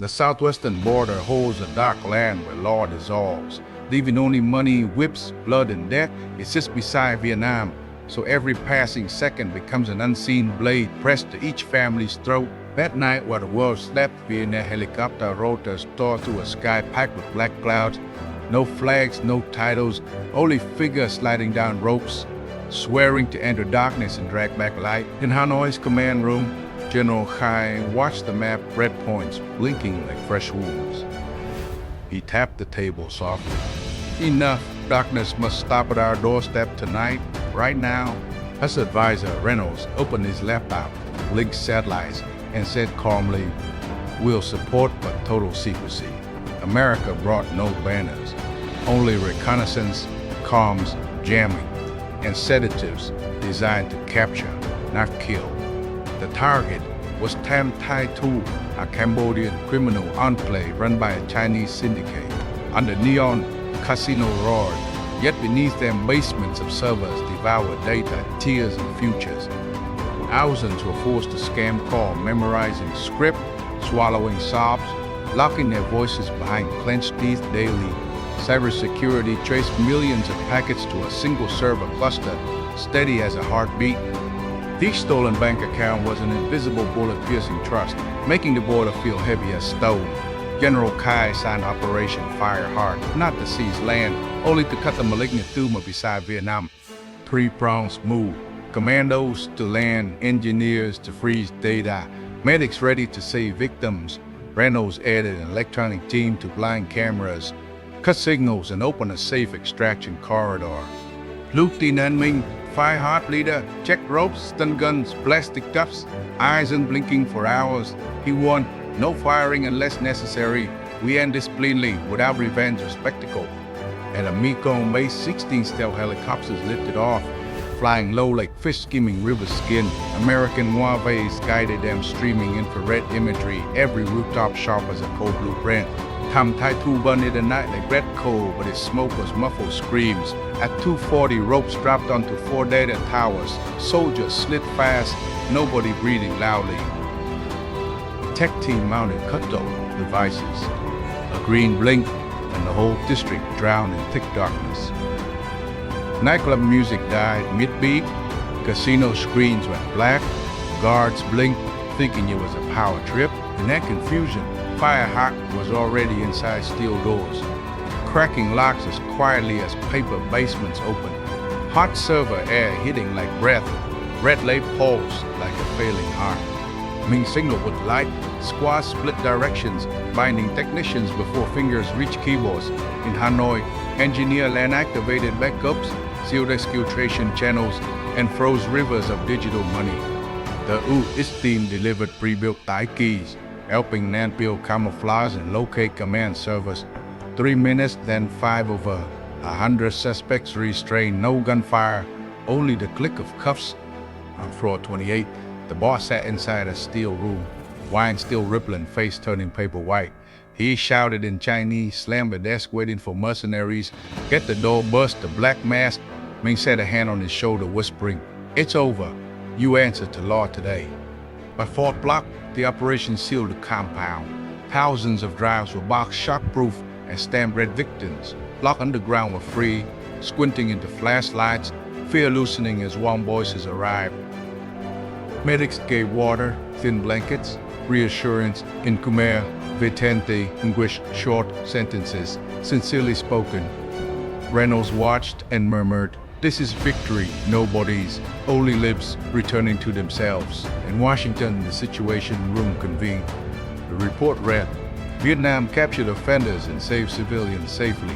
The southwestern border holds a dark land where law dissolves, leaving only money, whips, blood, and death. It's just beside Vietnam, so every passing second becomes an unseen blade pressed to each family's throat. That night, while the world slept, Vietnam helicopter rotors tore through a sky packed with black clouds. No flags, no titles, only figures sliding down ropes, swearing to enter darkness and drag back light. In Hanoi's command room, General Khai watched the map, red points blinking like fresh wounds. He tapped the table softly. Enough. Darkness must stop at our doorstep tonight, right now. His advisor, Reynolds, opened his laptop, linked satellites, and said calmly, "We'll support but total secrecy." America brought no banners, only reconnaissance, comms, jamming, and sedatives designed to capture, not kill. The target was Tam Thai Tu, a Cambodian criminal enclave run by a Chinese syndicate. Under neon casino roared, yet beneath them basements of servers devoured data, tears, and futures. Thousands were forced to scam call, memorizing script, swallowing sobs, locking their voices behind clenched teeth daily. Cybersecurity traced millions of packets to a single server cluster, steady as a heartbeat. Each stolen bank account was an invisible bullet-piercing trust, making the border feel heavy as stone. General Khai signed Operation Fireheart, not to seize land, only to cut the malignant tumor beside Vietnam. Three-pronged move. Commandos to land, engineers to freeze data, medics ready to save victims. Reynolds added an electronic team to blind cameras, cut signals, and open a safe extraction corridor. Lieutenant Minh, Fireheart leader, checked ropes, stun guns, plastic cuffs, eyes unblinking for hours. He warned, no firing unless necessary. We end this cleanly, without revenge or spectacle. At a Mekong base, 16 stealth helicopters lifted off, flying low like fish skimming river skin. American Huaweis guided them, streaming infrared imagery, every rooftop sharp as a cold blueprint. Tam Thai Tu burned in the night like red coal, but its smoke was muffled screams. At 2:40, ropes dropped onto 4 data towers. Soldiers slid fast, nobody breathing loudly. Tech team mounted cutoff devices. A green blink, and the whole district drowned in thick darkness. Nightclub music died mid-beat. Casino screens went black. Guards blinked, thinking it was a power trip. In that confusion, Fireheart was already inside steel doors, cracking locks as quietly as paper basements opened. Hot server air hitting like breath, red light pulsed like a failing heart. Minh signaled with light, squads split directions, binding technicians before fingers reached keyboards. In Hanoi, engineer land activated backups, sealed exfiltration channels, and froze rivers of digital money. The OSINT team delivered pre-built Thai keys, helping Nan Pil camouflage and locate command servers. 3 minutes, then 5 over. 100 suspects restrained, no gunfire, only the click of cuffs. On floor 28, the boss sat inside a steel room, wine still rippling, face turning paper white. He shouted in Chinese, slammed the desk waiting for mercenaries. Get the door bust, the black mask. Minh set a hand on his shoulder, whispering, "It's over. You answer to law today." By 4th block, the operation sealed the compound. Thousands of drives were boxed shockproof and stamped red victims. Locked underground were free, squinting into flashlights, fear loosening as warm voices arrived. Medics gave water, thin blankets, reassurance in Khmer, Vitente, English short sentences, sincerely spoken. Reynolds watched and murmured, "This is victory, no bodies, only lives returning to themselves." In Washington, the Situation Room convened. The report read, Vietnam captured offenders and saved civilians safely.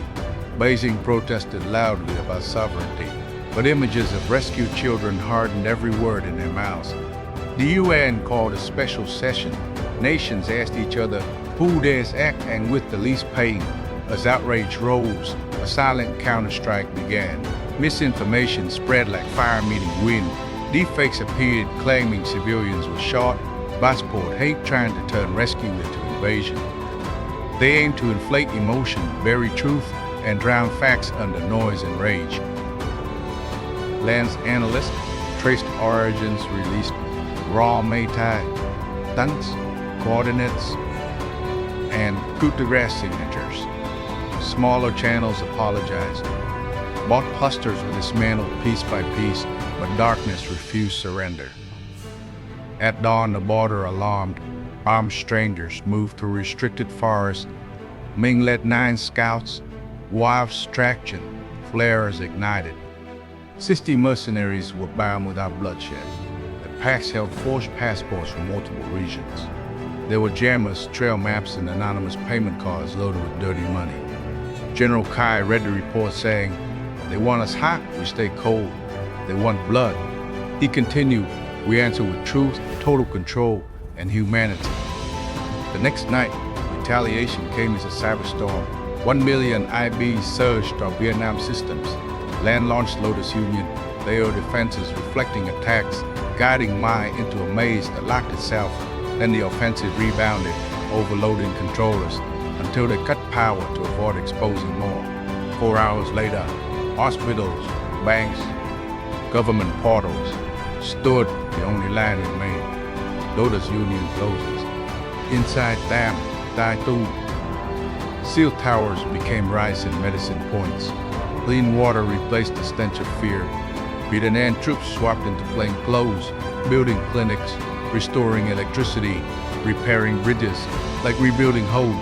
Beijing protested loudly about sovereignty, but images of rescued children hardened every word in their mouths. The UN called a special session. Nations asked each other who dares act and with the least pain. As outrage rose, a silent counterstrike began. Misinformation spread like fire meeting wind. Deepfakes appeared claiming civilians were shot. Passport hate trying to turn rescue into invasion. They aimed to inflate emotion, bury truth, and drown facts under noise and rage. Lens analysts traced origins, released raw Meitei, tons, coordinates. and coup de grace signatures. Smaller channels apologized. Bought posters were dismantled piece by piece, but darkness refused surrender. At dawn, the border alarmed. Armed strangers moved through restricted forests. Ming led 9 scouts. Wives traction, flares ignited. 60 mercenaries were bound without bloodshed. The packs held forged passports from multiple regions. There were jammers, trail maps, and anonymous payment cards loaded with dirty money. General Kai read the report saying, "They want us hot, we stay cold. They want blood." He continued, "We answer with truth, total control, and humanity." The next night, retaliation came as a cyberstorm. 1 million IBs surged our Vietnam systems. Land launched Lotus Union, layered defenses reflecting attacks, guiding Mai into a maze that locked itself. Then the offensive rebounded, overloading controllers, until they cut power to avoid exposing more. 4 hours later, hospitals, banks, government portals stood the only line remained. Lotus Union closes. Inside Tam Thai Tu, SEAL towers became rice and medicine points. Clean water replaced the stench of fear. Vietnamese troops swapped into plain clothes, building clinics, restoring electricity, repairing bridges, like rebuilding home.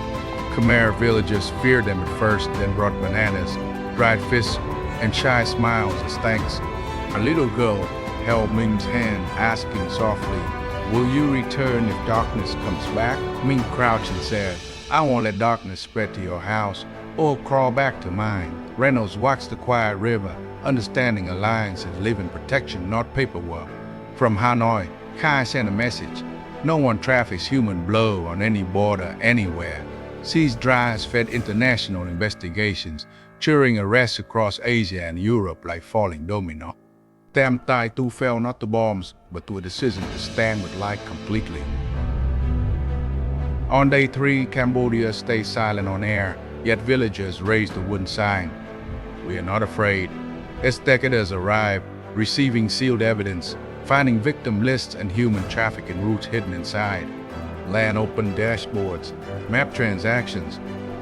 Khmer villagers feared them at first, then brought bananas, dried fish, and shy smiles as thanks. A little girl held Ming's hand, asking softly, "Will you return if darkness comes back?" Ming crouched and said, "I won't let darkness spread to your house or crawl back to mine." Reynolds watched the quiet river, understanding alliance as living protection, not paperwork. From Hanoi, Kai sent a message. No one traffics human blood on any border anywhere. Seized drives fed international investigations, cheering arrests across Asia and Europe like falling domino. Tam Thai Tu fell not to bombs, but to a decision to stand with light completely. On day 3, Cambodia stayed silent on air, yet villagers raised a wooden sign. "We are not afraid." As decaders arrived, receiving sealed evidence, finding victim lists and human trafficking routes hidden inside. Land open dashboards, map transactions,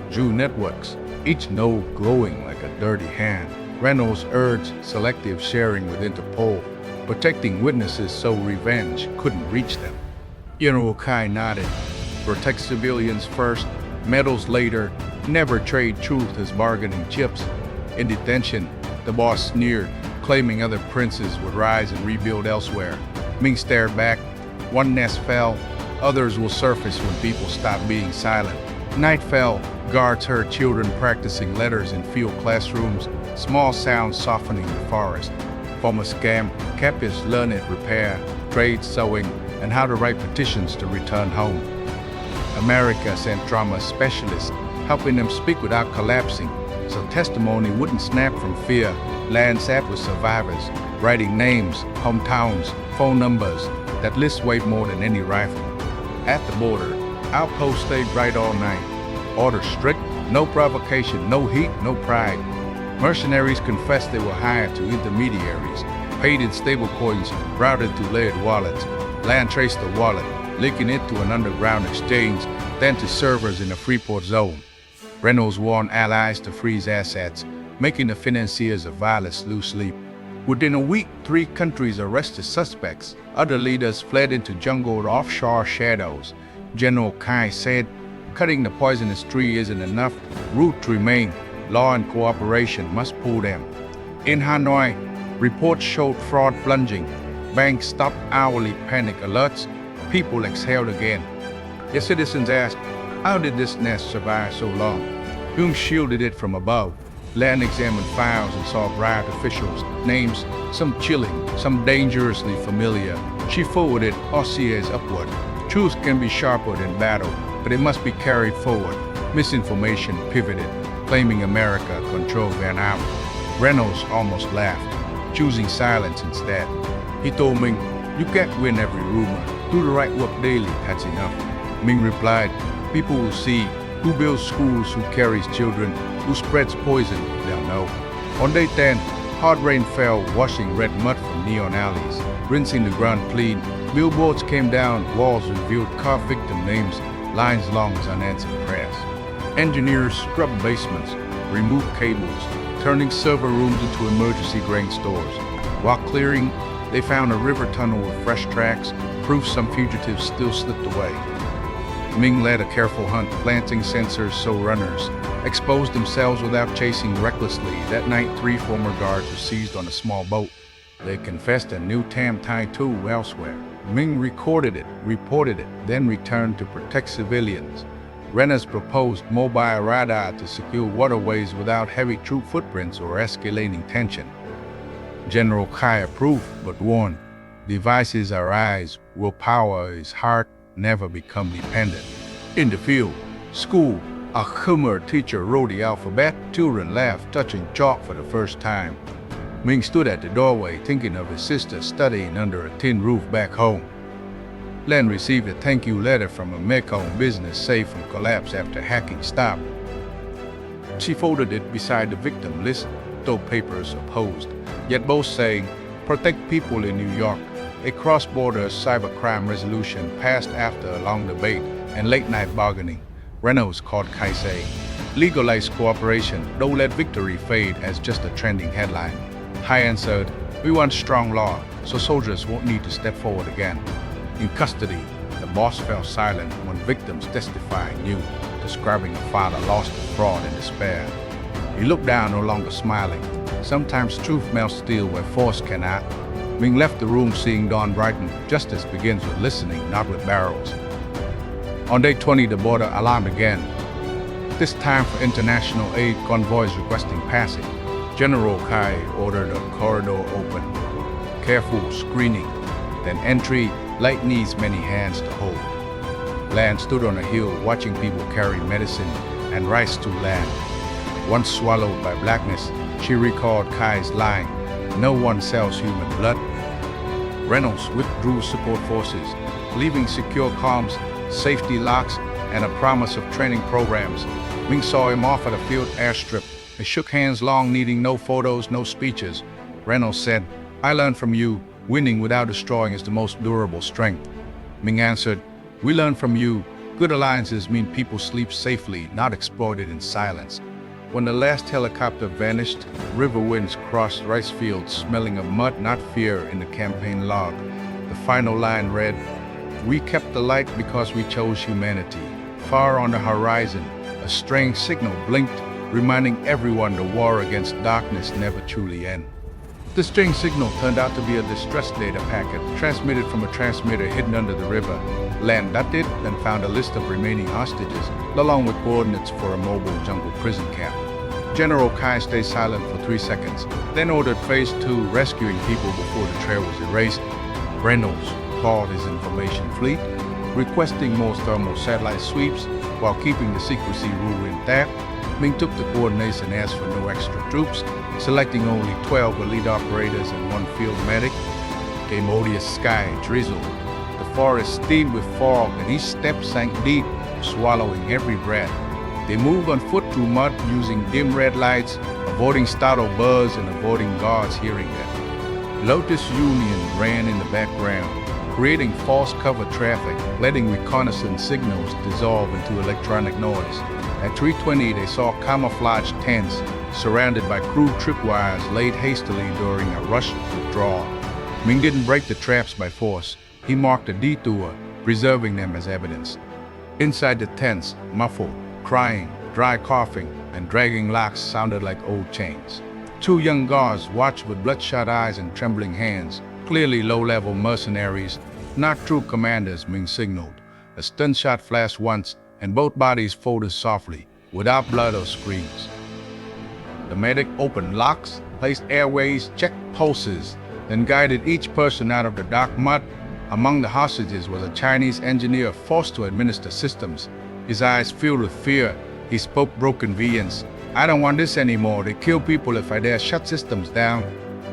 Jew networks, each node glowing like a dirty hand. Reynolds urged selective sharing with Interpol, protecting witnesses so revenge couldn't reach them. General Kai nodded. "Protect civilians first, medals later, never trade truth as bargaining chips." In detention, the boss sneered, claiming other princes would rise and rebuild elsewhere. Ming stared back. One nest fell, others will surface when people stop being silent. Night fell, guards heard children practicing letters in field classrooms, small sounds softening the forest. From a scam, captives learned repair, trade sewing, and how to write petitions to return home. America sent trauma specialists, helping them speak without collapsing, so testimony wouldn't snap from fear. Land sat with survivors, writing names, hometowns, phone numbers. That list weighed more than any rifle. At the border, outposts stayed bright all night. Orders strict, no provocation, no heat, no pride. Mercenaries confessed they were hired to intermediaries, paid in stablecoins, routed to layered wallets. Land traced the wallet, linking it to an underground exchange, then to servers in the Freeport zone. Reynolds warned allies to freeze assets, making the financiers of violence lose sleep. Within a week, 3 countries arrested suspects. Other leaders fled into jungled offshore shadows. General Kai said, "Cutting the poisonous tree isn't enough. Roots remain. Law and cooperation must pull them." In Hanoi, reports showed fraud plunging. Banks stopped hourly panic alerts. People exhaled again. Yet citizens asked, how did this nest survive so long? Hume shielded it from above. Land examined files and saw riot officials' names, some chilling, some dangerously familiar. She forwarded dossiers upward. Truth can be sharper than battle, but it must be carried forward. Misinformation pivoted, claiming America controlled Vietnam. Reynolds almost laughed, choosing silence instead. He told Ming, "You can't win every rumor. Do the right work daily, that's enough." Ming replied, "People will see. Who builds schools, who carries children, who spreads poison, they'll know." On day 10, hard rain fell, washing red mud from neon alleys, rinsing the ground clean. Billboards came down, walls revealed carved victim names, lines long as unanswered prayers. Engineers scrubbed basements, removed cables, turning server rooms into emergency grain stores. While clearing, they found a river tunnel with fresh tracks, proof some fugitives still slipped away. Ming led a careful hunt, planting sensors so runners exposed themselves without chasing recklessly. That night, 3 former guards were seized on a small boat. They confessed and knew Tam Thai Tu elsewhere. Ming recorded it, reported it, then returned to protect civilians. Renners proposed mobile radar to secure waterways without heavy troop footprints or escalating tension. General Kai approved, but warned, devices are eyes, willpower is heart, never become dependent. In the field, school, a Khmer teacher wrote the alphabet. Children laughed, touching chalk for the first time. Ming stood at the doorway thinking of his sister studying under a tin roof back home. Len received a thank you letter from a Mekong business saved from collapse after hacking stopped. She folded it beside the victim list, though papers opposed, yet both saying, "Protect people in New York." A cross-border cybercrime resolution passed after a long debate and late-night bargaining. Reynolds called Kaisei. Legalize cooperation, don't let victory fade as just a trending headline. Hai answered, "We want strong law, so soldiers won't need to step forward again." In custody, the boss fell silent when victims testified new, describing a father lost to fraud and despair. He looked down, no longer smiling. Sometimes truth melts steel where force cannot. Ming left the room seeing dawn brighten. Justice begins with listening, not with barrels. On day 20, the border alarmed again. This time for international aid convoys requesting passage. General Kai ordered a corridor open. Careful screening, then entry. Light needs many hands to hold. Lan stood on a hill watching people carry medicine and rice to land. Once swallowed by blackness, she recalled Kai's line, "No one sells human blood." Reynolds withdrew support forces, leaving secure comms, safety locks, and a promise of training programs. Ming saw him off at a field airstrip. They shook hands long, needing no photos, no speeches. Reynolds said, "I learned from you. Winning without destroying is the most durable strength." Ming answered, "We learn from you. Good alliances mean people sleep safely, not exploited in silence." When the last helicopter vanished, river winds crossed rice fields, smelling of mud, not fear, in the campaign log. The final line read, "We kept the light because we chose humanity." Far on the horizon, a strange signal blinked, reminding everyone the war against darkness never truly ends. The strange signal turned out to be a distress data packet transmitted from a transmitter hidden under the river. Lan got it, then found a list of remaining hostages, along with coordinates for a mobile jungle prison camp. General Kai stayed silent for 3 seconds, then ordered Phase 2, rescuing people before the trail was erased. Reynolds called his information fleet, requesting more thermal satellite sweeps while keeping the secrecy rule intact. Ming took the coordinates and asked for no extra troops, selecting only 12 elite operators and 1 field medic. Cambodia's sky drizzled. The forest steamed with fog, and each step sank deep, swallowing every breath. They moved on foot through mud using dim red lights, avoiding startled buzz and avoiding guards hearing them. Lotus Union ran in the background, creating false cover traffic, letting reconnaissance signals dissolve into electronic noise. At 3:20, they saw camouflaged tents surrounded by crude tripwires laid hastily during a rushed withdrawal. Ming didn't break the traps by force. He marked a detour, preserving them as evidence. Inside the tents, muffled, crying, dry coughing, and dragging locks sounded like old chains. 2 young guards watched with bloodshot eyes and trembling hands, clearly low-level mercenaries, not true commanders, Ming signaled. A stun shot flashed once, and both bodies folded softly, without blood or screams. The medic opened locks, placed airways, checked pulses, then guided each person out of the dark mud. Among the hostages was a Chinese engineer forced to administer systems. His eyes filled with fear. He spoke broken Vietnamese. "I don't want this anymore. They kill people if I dare shut systems down."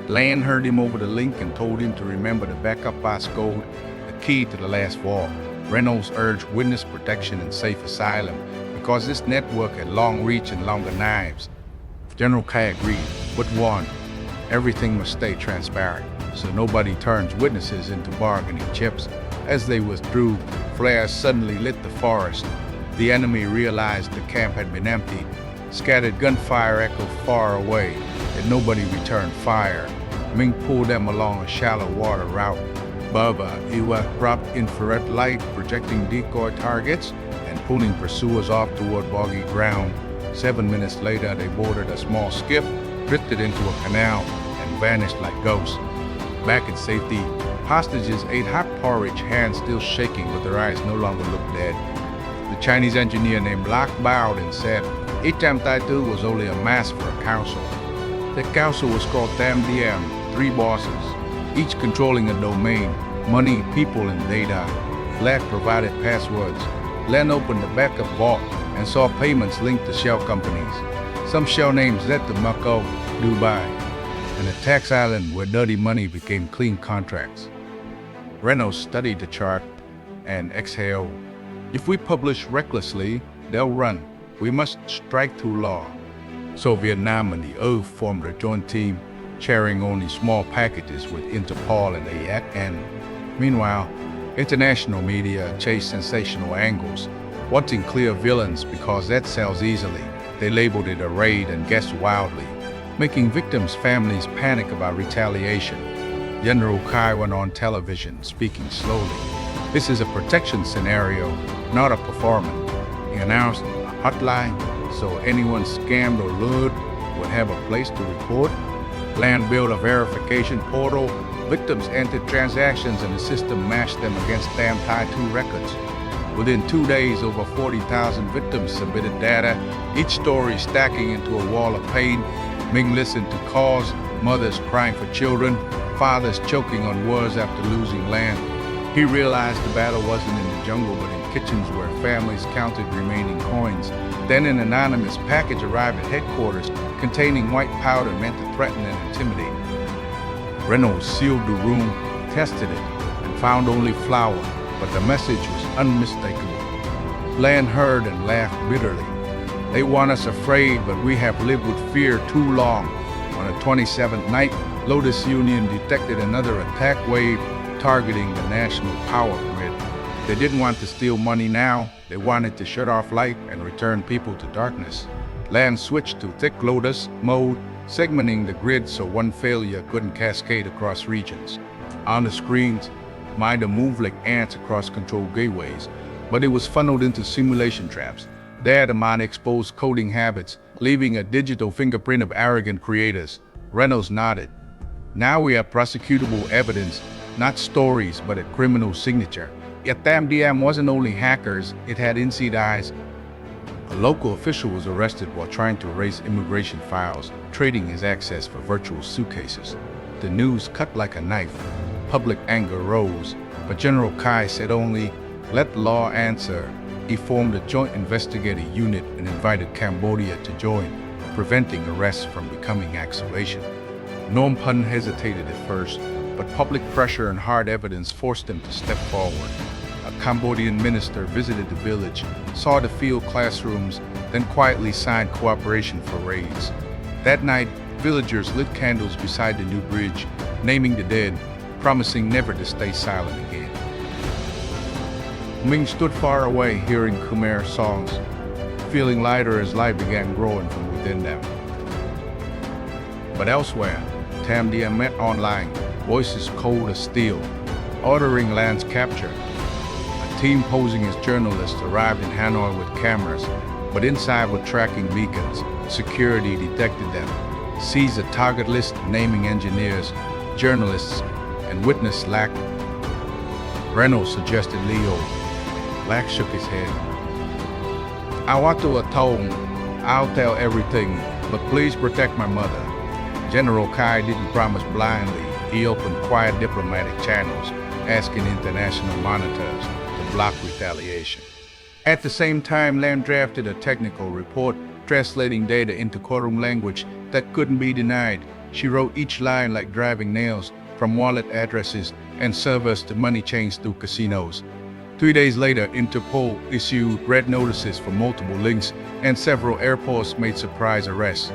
Lan heard him over the link and told him to remember the backup passcode, the key to the last wall. Reynolds urged witness protection and safe asylum because this network had long reach and longer knives. General Kai agreed, but warned, everything must stay transparent, so nobody turns witnesses into bargaining chips. As they withdrew, flares suddenly lit the forest. The enemy realized the camp had been emptied. Scattered gunfire echoed far away, and nobody returned fire. Ming pulled them along a shallow water route. Baba Iwa dropped infrared light, projecting decoy targets and pulling pursuers off toward boggy ground. 7 minutes later, they boarded a small skiff, drifted into a canal, and vanished like ghosts. Back in safety, hostages ate hot porridge, hands still shaking, but their eyes no longer looked dead. The Chinese engineer named Lak bowed and said, Tam Thai Tu was only a mask for a council. The council was called Tam Diem, 3 bosses, each controlling a domain, money, people, and data. Lak provided passwords. Len opened the backup vault and saw payments linked to shell companies. Some shell names led to Macau, Dubai, and a tax island where dirty money became clean contracts. Reynolds studied the chart and exhaled. If we publish recklessly, they'll run. We must strike through law. So Vietnam and the O formed a joint team, sharing only small packages with Interpol and AFN. Meanwhile, international media chased sensational angles, wanting clear villains because that sells easily. They labeled it a raid and guessed wildly, making victims' families panic about retaliation. General Kai went on television, speaking slowly. This is a protection scenario, not a performance. He announced a hotline so anyone scammed or lured would have a place to report. Land built a verification portal. Victims entered transactions and the system matched them against Tam Thai Tu records. Within 2 days, over 40,000 victims submitted data, each story stacking into a wall of pain. Ming listened to calls, mothers crying for children, fathers choking on words after losing land. He realized the battle wasn't in the jungle, but in kitchens where families counted remaining coins. Then an anonymous package arrived at headquarters containing white powder meant to threaten and intimidate. Reynolds sealed the room, tested it, and found only flour, but the message was unmistakable. Land heard and laughed bitterly. They want us afraid, but we have lived with fear too long. On the 27th night, Lotus Union detected another attack wave targeting the national power grid. They didn't want to steal money now. They wanted to shut off light and return people to darkness. Land switched to thick Lotus mode, segmenting the grid so one failure couldn't cascade across regions. On the screens, Minder moved like ants across control gateways, but it was funneled into simulation traps. There, the mind exposed coding habits, leaving a digital fingerprint of arrogant creators. Reynolds nodded. Now we have prosecutable evidence, not stories, but a criminal signature. Yet Tam DM wasn't only hackers, it had inside eyes. A local official was arrested while trying to erase immigration files, trading his access for virtual suitcases. The news cut like a knife. Public anger rose, but General Kai said only, "Let law answer." He formed a joint investigative unit and invited Cambodia to join, preventing arrests from becoming accusation. Nom Pun hesitated at first, but public pressure and hard evidence forced him to step forward. A Cambodian minister visited the village, saw the field classrooms, then quietly signed cooperation for raids. That night, villagers lit candles beside the new bridge, naming the dead, promising never to stay silent again. Ming stood far away, hearing Khmer songs, feeling lighter as light began growing from within them. But elsewhere, Tam Diem met online, voices cold as steel, ordering Land's capture. A team posing as journalists arrived in Hanoi with cameras, but inside were tracking beacons. Security detected them, seized a target list naming engineers, journalists, and witness Lak. Reynolds suggested Leo. Lak shook his head. "I want to atone. I'll tell everything, but please protect my mother." General Kai didn't promise blindly. He opened quiet diplomatic channels, asking international monitors to block retaliation. At the same time, Lam drafted a technical report, translating data into courtroom language that couldn't be denied. She wrote each line like driving nails, from wallet addresses and servers to money chains through casinos. 3 days later, Interpol issued red notices for multiple links, and several airports made surprise arrests.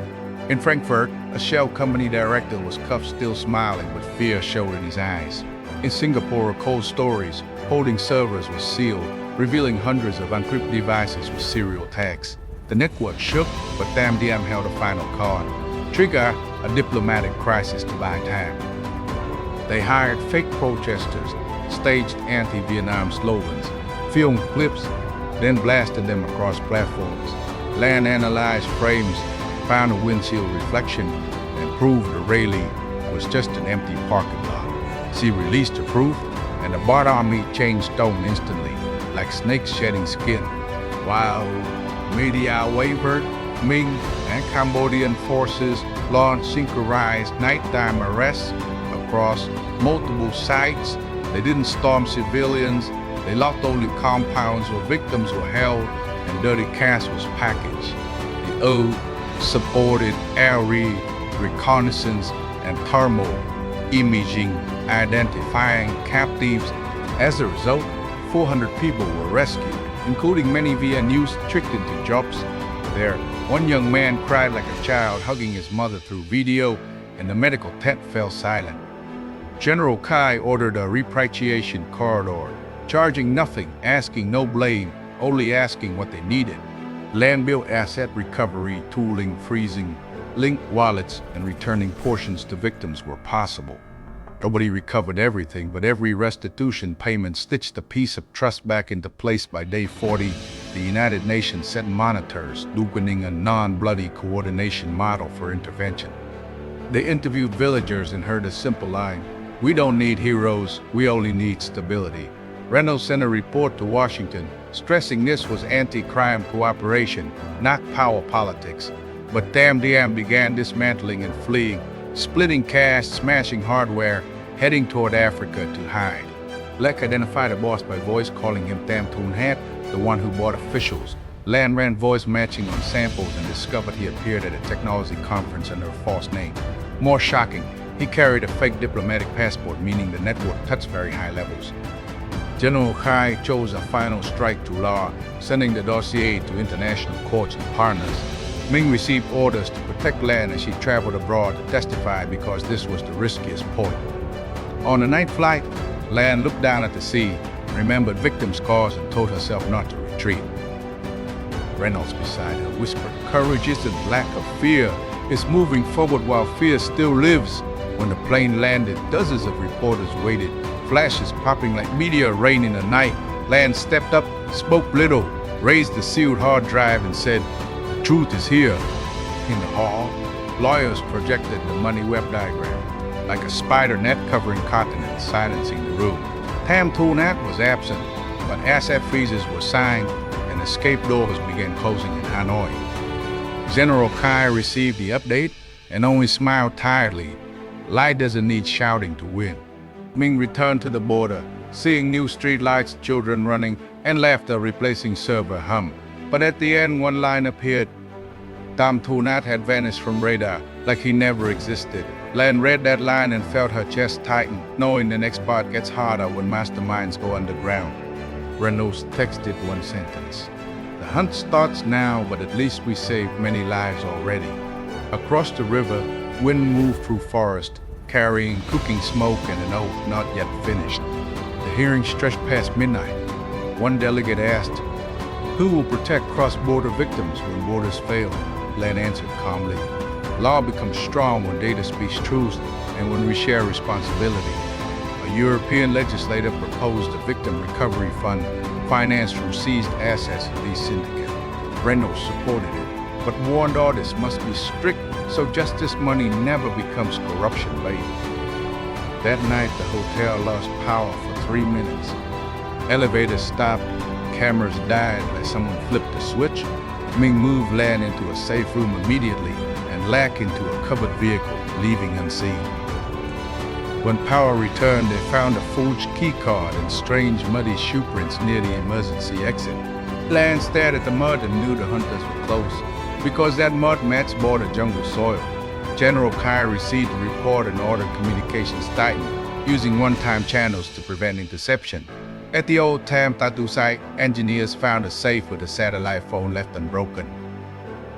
In Frankfurt, a shell company director was cuffed, still smiling, but fear showed in his eyes. In Singapore, cold storage holding servers was sealed, revealing hundreds of encrypted devices with serial tags. The network shook, but Tam held a final card. Trigger a diplomatic crisis to buy time. They hired fake protesters, staged anti-Vietnam slogans, filmed clips, then blasted them across platforms. Land analyzed frames, found a windshield reflection, and proved the railing was just an empty parking lot. She released the proof, and the Bart army changed tone instantly, like snakes shedding skin. While media wavered, Ming and Cambodian forces launched synchronized nighttime arrests across multiple sites. They didn't storm civilians, they locked only compounds where victims were held and dirty cash was packaged. The O supported air reconnaissance and thermal imaging, identifying captives. As a result, 400 people were rescued, including many Vietnamese tricked into jobs there. One young man cried like a child, hugging his mother through video, and the medical tent fell silent. General Kai ordered a repatriation corridor, charging nothing, asking no blame, only asking what they needed. Land-built asset recovery, tooling, freezing, linked wallets, and returning portions to victims were possible. Nobody recovered everything, but every restitution payment stitched a piece of trust back into place. By day 40, the United Nations sent monitors, beginning a non-bloody coordination model for intervention. They interviewed villagers and heard a simple line: "We don't need heroes, we only need stability." Reynolds sent a report to Washington, stressing this was anti-crime cooperation, not power politics. But Tam began dismantling and fleeing, splitting cash, smashing hardware, heading toward Africa to hide. Lek identified a boss by voice, calling him Tam Tu, the one who bought officials. Land ran voice matching on samples and discovered he appeared at a technology conference under a false name. More shocking, he carried a fake diplomatic passport, meaning the network touched very high levels. General Kai chose a final strike to law, sending the dossier to international courts and partners. Ming received orders to protect Lan as she traveled abroad to testify because this was the riskiest point. On the night flight, Lan looked down at the sea, remembered victims' cause, and told herself not to retreat. Reynolds beside her whispered, "Courage isn't lack of fear, it's moving forward while fear still lives." When the plane landed, dozens of reporters waited, flashes popping like meteor rain in the night. Lan stepped up, spoke little, raised the sealed hard drive and said, "The truth is here." In the hall, lawyers projected the money web diagram, like a spider net covering continents, silencing the room. Tam Tu was absent, but asset freezes were signed and escape doors began closing in Hanoi. General Kai received the update and only smiled tiredly. Light doesn't need shouting to win. Ming returned to the border, seeing new streetlights, children running, and laughter replacing server hum. But at the end, one line appeared. Tam Tu had vanished from radar, like he never existed. Lan read that line and felt her chest tighten, knowing the next part gets harder when masterminds go underground. Reynolds texted one sentence: "The hunt starts now, but at least we saved many lives already." Across the river, wind moved through forest, carrying cooking smoke and an oath not yet finished. The hearing stretched past midnight. One delegate asked, "Who will protect cross-border victims when borders fail?" Lan answered calmly, "Law becomes strong when data speaks truth and when we share responsibility." A European legislator proposed a victim recovery fund financed from seized assets of these syndicates. Reynolds supported it, but warned artists must be strict so justice money never becomes corruption bait. That night, the hotel lost power for 3 minutes. Elevators stopped, cameras died like someone flipped a switch. Ming moved Lan into a safe room immediately and Lack into a covered vehicle, leaving unseen. When power returned, they found a forged key card and strange muddy shoe prints near the emergency exit. Lan stared at the mud and knew the hunters were close, because that mud matched border jungle soil. General Kai received the report and ordered communications tightened, using one-time channels to prevent interception. At the old Tam Thai Tu site, engineers found a safe with a satellite phone left unbroken.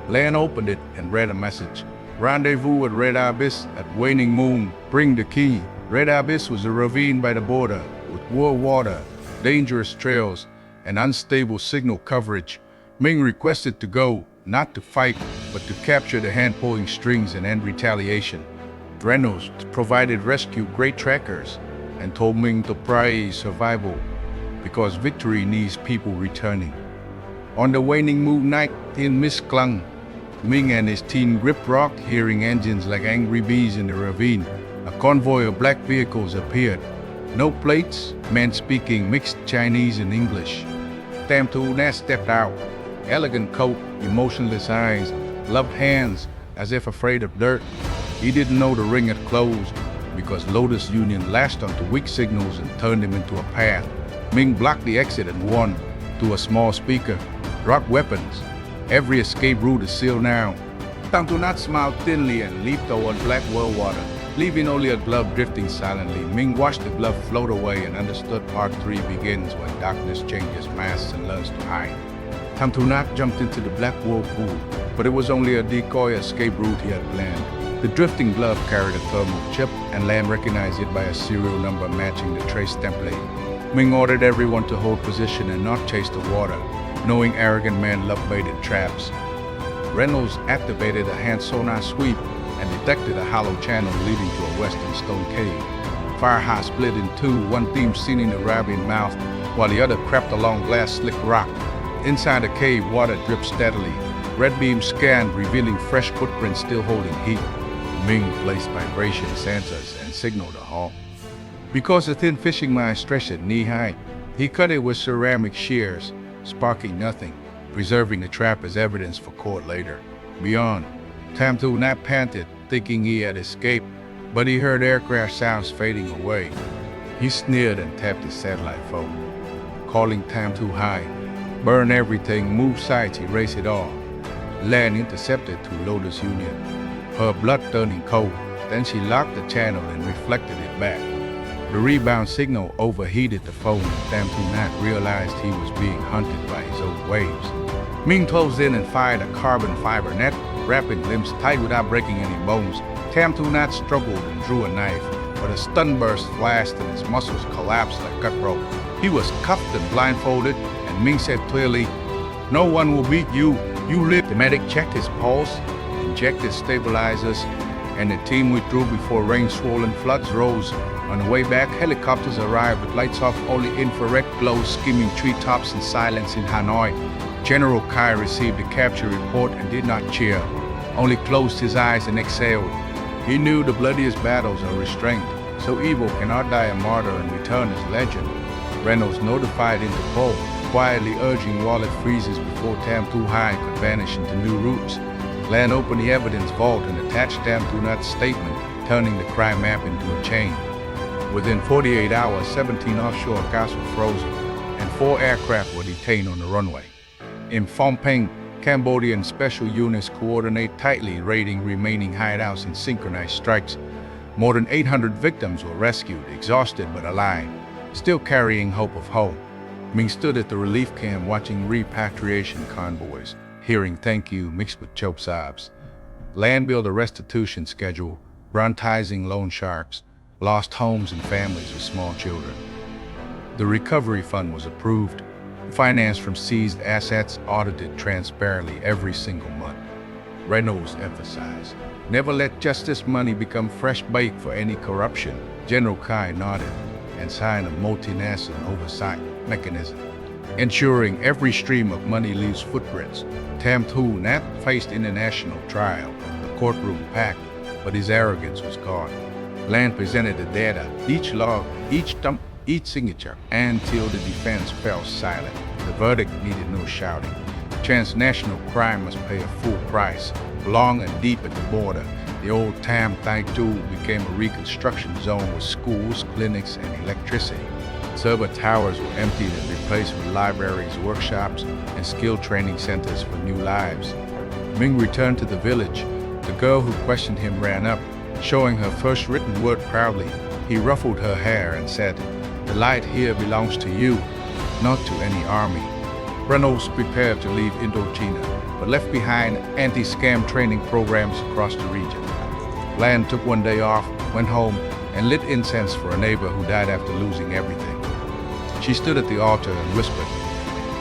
Lan opened it and read a message. "Rendezvous at Red Abyss at waning moon. Bring the key. Red Abyss was a ravine by the border, with poor water, dangerous trails, and unstable signal coverage. Ming requested to go, not to fight, but to capture the hand-pulling strings and end retaliation. Reynolds provided rescue-grade trackers and told Ming to prioritize survival because victory needs people returning. On the waning moon night in Mist Clung, Ming and his team gripped rock, hearing engines like angry bees in the ravine. A convoy of black vehicles appeared. No plates, men speaking mixed Chinese and English. Tam Tu stepped out. Elegant coat, emotionless eyes, gloved hands, as if afraid of dirt. He didn't know the ring had closed because Lotus Union lashed onto weak signals and turned him into a path. Ming blocked the exit and warned to a small speaker, "Drop weapons. Every escape route is sealed now." Tam Tu smiled thinly and leaped toward black well water, leaving only a glove drifting silently. Ming watched the glove float away and understood part 3 begins when darkness changes masks and learns to hide. Tam Tu jumped into the black whirlpool, but it was only a decoy escape route he had planned. The drifting glove carried a thermal chip, and Lam recognized it by a serial number matching the trace template. Ming ordered everyone to hold position and not chase the water, knowing arrogant men love baited traps. Reynolds activated a hand sonar sweep and detected a hollow channel leading to a western stone cave. Fire hot split in two, one team sealing the ravine mouth, while the other crept along glass slick rock. Inside the cave, water dripped steadily. Red beams scanned, revealing fresh footprints still holding heat. Ming placed vibration sensors and signaled a halt. Because the thin fishing line stretched at knee-high, he cut it with ceramic shears, sparking nothing, preserving the trap as evidence for court later. Beyond, Tam Tu panted, thinking he had escaped, but he heard aircraft sounds fading away. He sneered and tapped his satellite phone, calling Tam Tu high. Burn everything, move sights, erase it all. Land intercepted to Lotus Union, her blood turning cold. Then she locked the channel and reflected it back. The rebound signal overheated the phone, and Tam Tu realized he was being hunted by his own waves. Ming closed in and fired a carbon fiber net, wrapping limbs tight without breaking any bones. Tam Tu struggled and drew a knife, but a stun burst flashed and his muscles collapsed like cutthroat. He was cuffed and blindfolded, and Ming said clearly, "No one will beat you. You live." The medic checked his pulse, injected stabilizers, and the team withdrew before rain-swollen floods rose. On the way back, helicopters arrived with lights off, only infrared glow skimming treetops and silence in Hanoi. General Kai received the capture report and did not cheer, only closed his eyes and exhaled. He knew the bloodiest battles are restrained, so evil cannot die a martyr and return as legend. Reynolds notified Interpol, quietly urging wallet freezes before Tam Tu could vanish into new routes. Lan opened the evidence vault and attached Tam Tu statement, turning the crime map into a chain. Within 48 hours, 17 offshore accounts were frozen, and 4 aircraft were detained on the runway. In Phnom Penh, Cambodian special units coordinate tightly, raiding remaining hideouts and synchronized strikes. More than 800 victims were rescued, exhausted but alive, still carrying hope of home. Ming stood at the relief camp watching repatriation convoys, hearing thank you mixed with choke sobs. Land built a restitution schedule, baptizing loan sharks, lost homes and families with small children. The recovery fund was approved, finance from seized assets audited transparently every single month. Reynolds emphasized, never let justice money become fresh bait for any corruption. General Kai nodded and signed a multinational oversight mechanism, ensuring every stream of money leaves footprints. Tam Tu faced international trial, the courtroom packed, but his arrogance was gone. Land presented the data, each log, each stump, each signature, until the defense fell silent. The verdict needed no shouting. Transnational crime must pay a full price. Long and deep at the border, the old Tam Thai Tu became a reconstruction zone with schools, clinics, and electricity. Server towers were emptied and replaced with libraries, workshops, and skill training centers for new lives. Ming returned to the village. The girl who questioned him ran up, showing her first written word proudly. He ruffled her hair and said, "The light here belongs to you, not to any army." Reynolds prepared to leave Indochina, but left behind anti-scam training programs across the region. Land took one day off, went home, and lit incense for a neighbor who died after losing everything. She stood at the altar and whispered,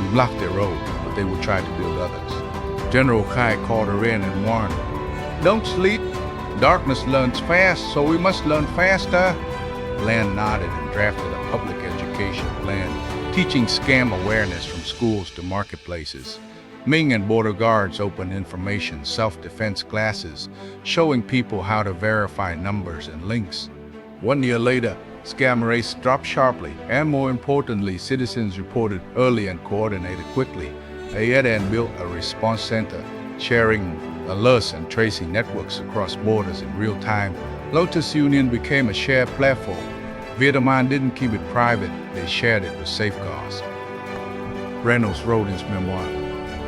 "We blocked their road, but they will try to build others." General Khai called her in and warned, "Don't sleep. Darkness learns fast, so we must learn faster." Lan nodded and drafted a public education plan, teaching scam awareness from schools to marketplaces. Ming and border guards opened information self-defense classes, showing people how to verify numbers and links. 1 year later, scam rates dropped sharply, and more importantly, citizens reported early and coordinated quickly. AEDN built a response center, sharing alerts and tracing networks across borders in real time. Lotus Union became a shared platform. Vietnamese didn't keep it private, they shared it with safeguards. Reynolds wrote in his memoir,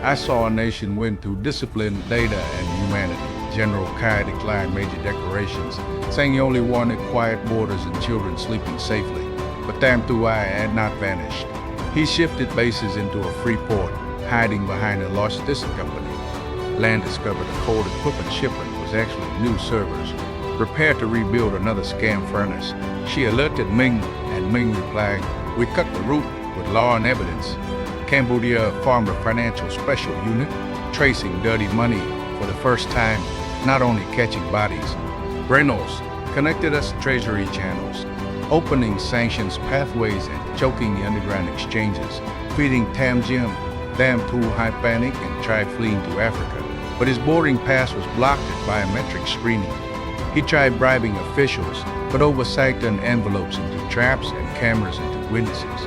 "I saw a nation win through discipline, data, and humanity." General Khai declined major decorations, saying he only wanted quiet borders and children sleeping safely. But Tam Tu had not vanished. He shifted bases into a free port, hiding behind a logistics company. Lan discovered a cold equipment shipment was actually new servers, prepared to rebuild another scam furnace. She alerted Ming, and Ming replied, "We cut the route with law and evidence." Cambodia formed a financial special unit, tracing dirty money for the first time, not only catching bodies. Reynolds connected us to treasury channels, opening sanctions pathways and choking the underground exchanges, feeding Tam Tu high panic and tried fleeing to Africa. But his boarding pass was blocked at biometric screening. He tried bribing officials, but oversight turned envelopes into traps and cameras into witnesses.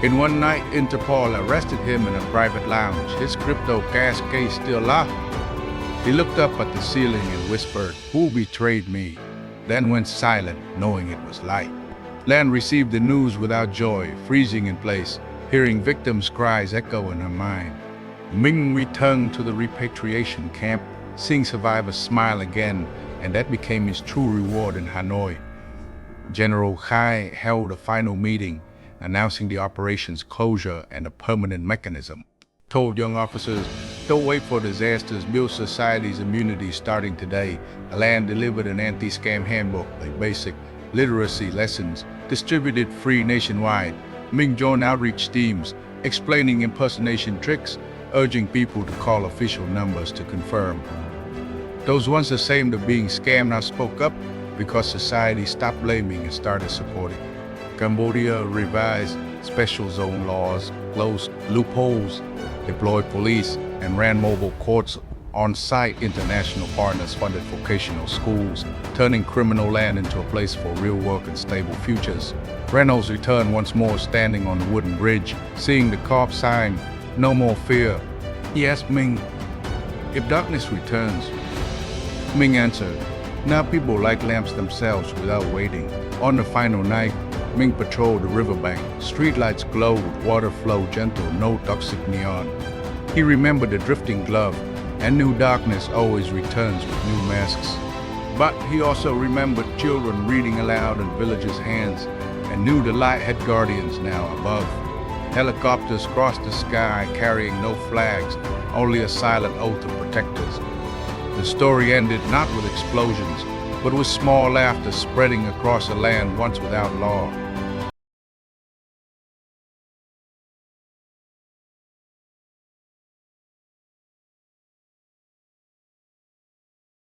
In one night, Interpol arrested him in a private lounge, his crypto cash case still locked. He looked up at the ceiling and whispered, "Who betrayed me?" Then went silent, knowing it was light. Lan received the news without joy, freezing in place, hearing victims' cries echo in her mind. Ming returned to the repatriation camp, seeing survivors smile again, and that became his true reward in Hanoi. General Khai held a final meeting, announcing the operation's closure and a permanent mechanism. Told young officers, "Don't wait for disasters, build society's immunity starting today." Lan delivered an anti-scam handbook, like basic literacy lessons, distributed free nationwide. Ming joined outreach teams, explaining impersonation tricks, urging people to call official numbers to confirm. Those once ashamed of being scammed now spoke up because society stopped blaming and started supporting. Cambodia revised special zone laws, closed loopholes, deployed police, and ran mobile courts on-site. International partners funded vocational schools, turning criminal land into a place for real work and stable futures. Reynolds returned once more, standing on the wooden bridge, seeing the carved sign, "No more fear." He asked Ming, "If darkness returns?" Ming answered, "Now people light lamps themselves without waiting." On the final night, Ming patrolled the riverbank. Streetlights glowed, water flowed gentle, no toxic neon. He remembered the drifting glove, and knew darkness always returns with new masks. But he also remembered children reading aloud in villagers' hands, and knew the light had guardians now above. Helicopters crossed the sky carrying no flags, only a silent oath of protectors. The story ended not with explosions, but with small laughter spreading across a land once without law.